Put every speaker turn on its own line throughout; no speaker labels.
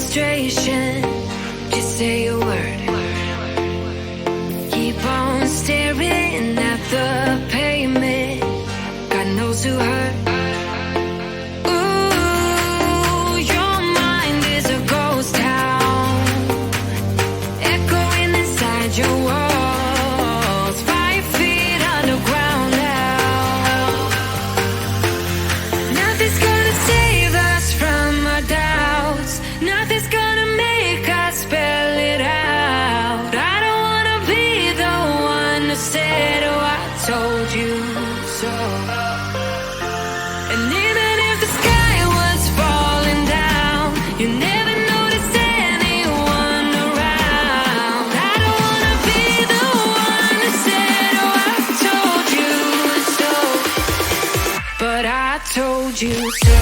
frustration. Just say a word. Keep on staring at the pavement. God knows who hurt. Ooh, your mind is a ghost town, echoing inside your walls. 5 feet underground now. Nothing's gonna save us from our doubts. Nothing's gonna make us spell it out. I don't wanna be the one who said, oh, I told you so. And even if the sky was falling down, you never noticed anyone around. I don't wanna be the one who said, oh, I told you so. But I told you so.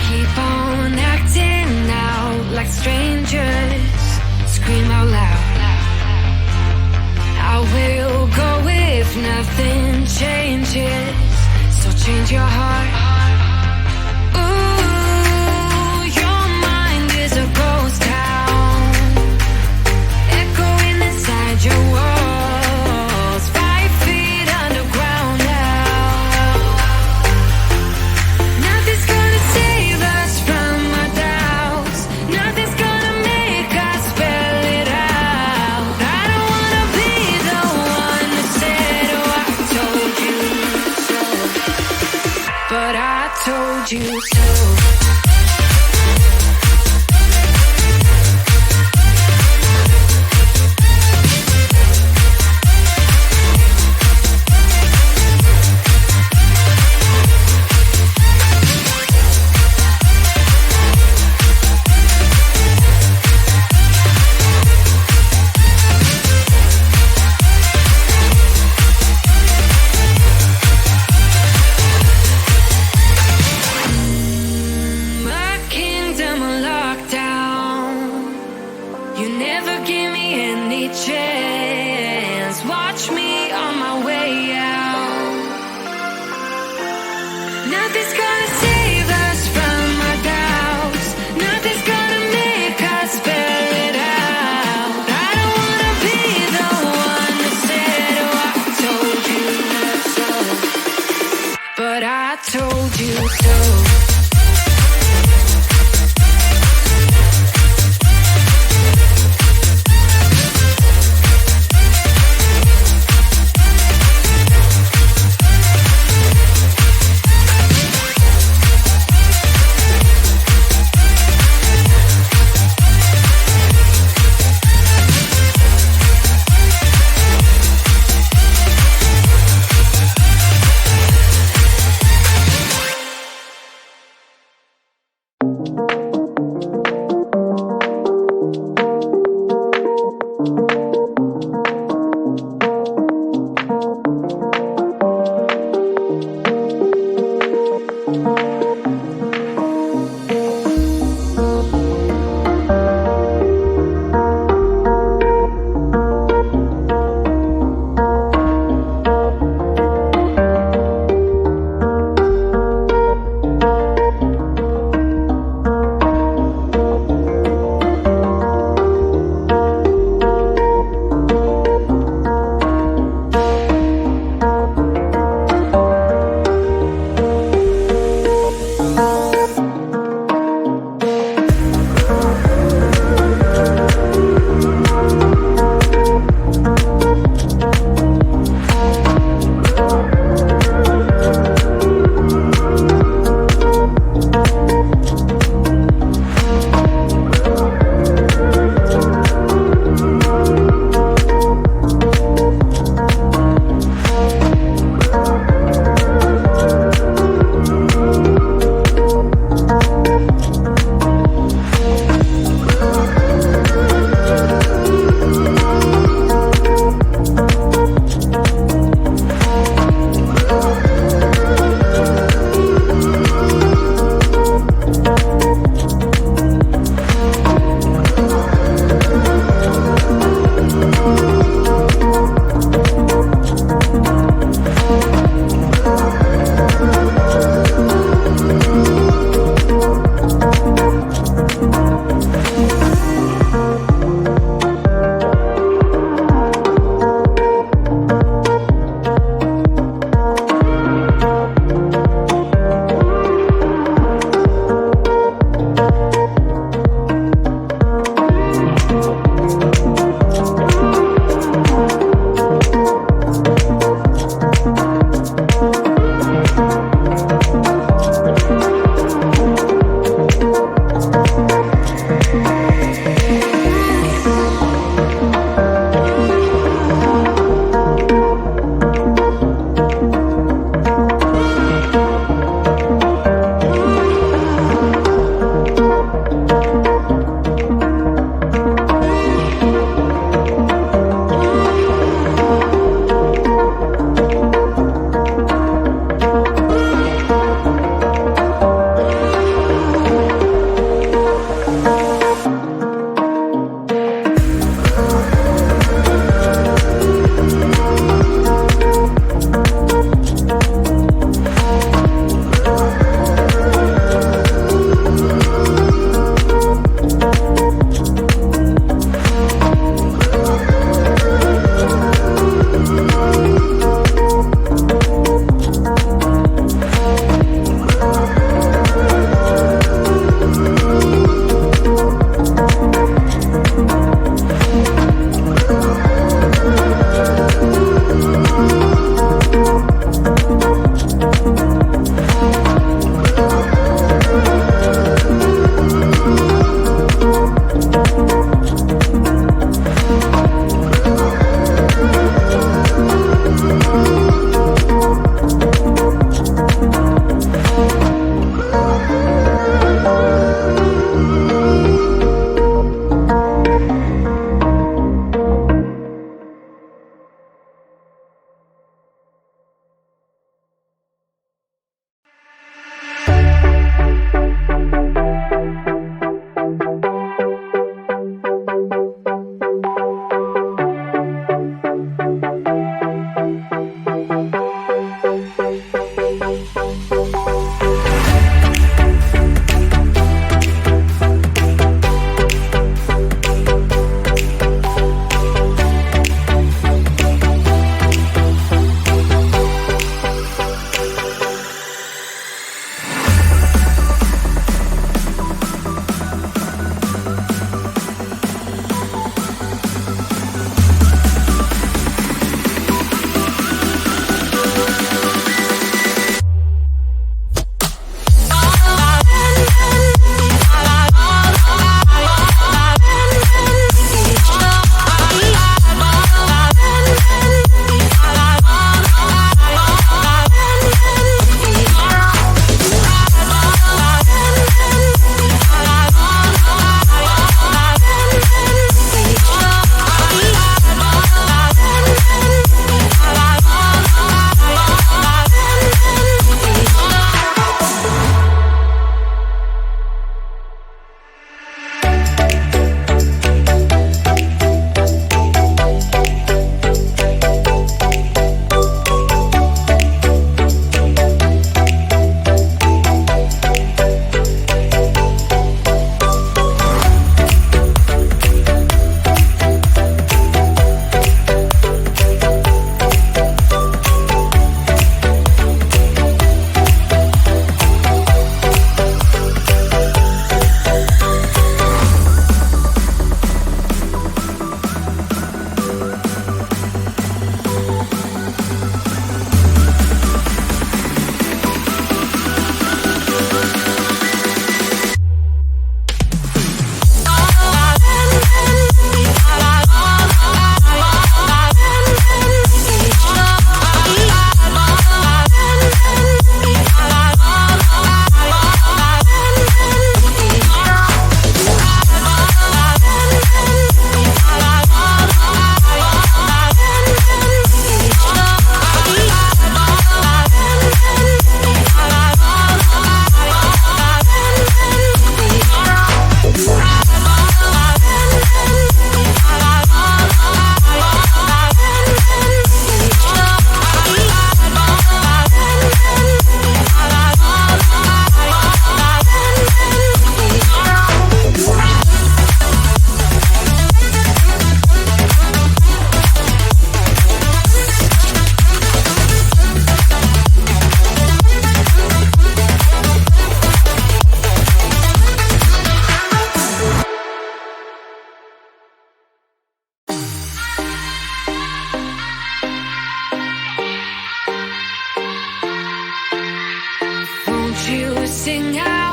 Keep on acting out like strangers. Scream out loud. I will go if nothing changes. So change your heart. Ooh, your mind is a ghost town, echoing inside your walls. 5 feet underground now. Nothing's gonna save us from our doubts. Nothing's gonna make us spell it out. I don't wanna be the one who said, oh, I told you so. But I told you so.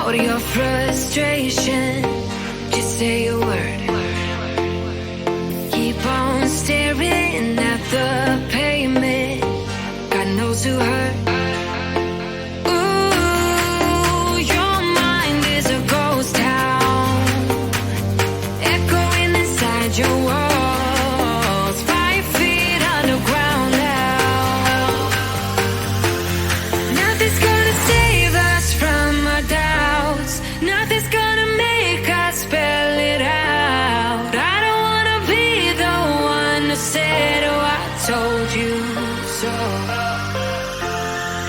out your frustration. Just say a word. Keep on staring at the pavement. God knows who hurt. Ooh, your mind is a ghost town, echoing inside your walls. 5 feet underground now. Nothing's gonna save us from our doubts. Nothing's gonna make us spell it out. I don't wanna be the one who said, oh, I told you so.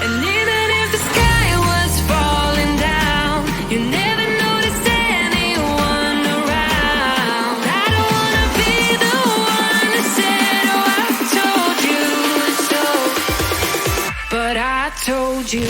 And even if the sky was falling down, you never noticed anyone around. I don't wanna be the one who said, oh, I told you so. But I told you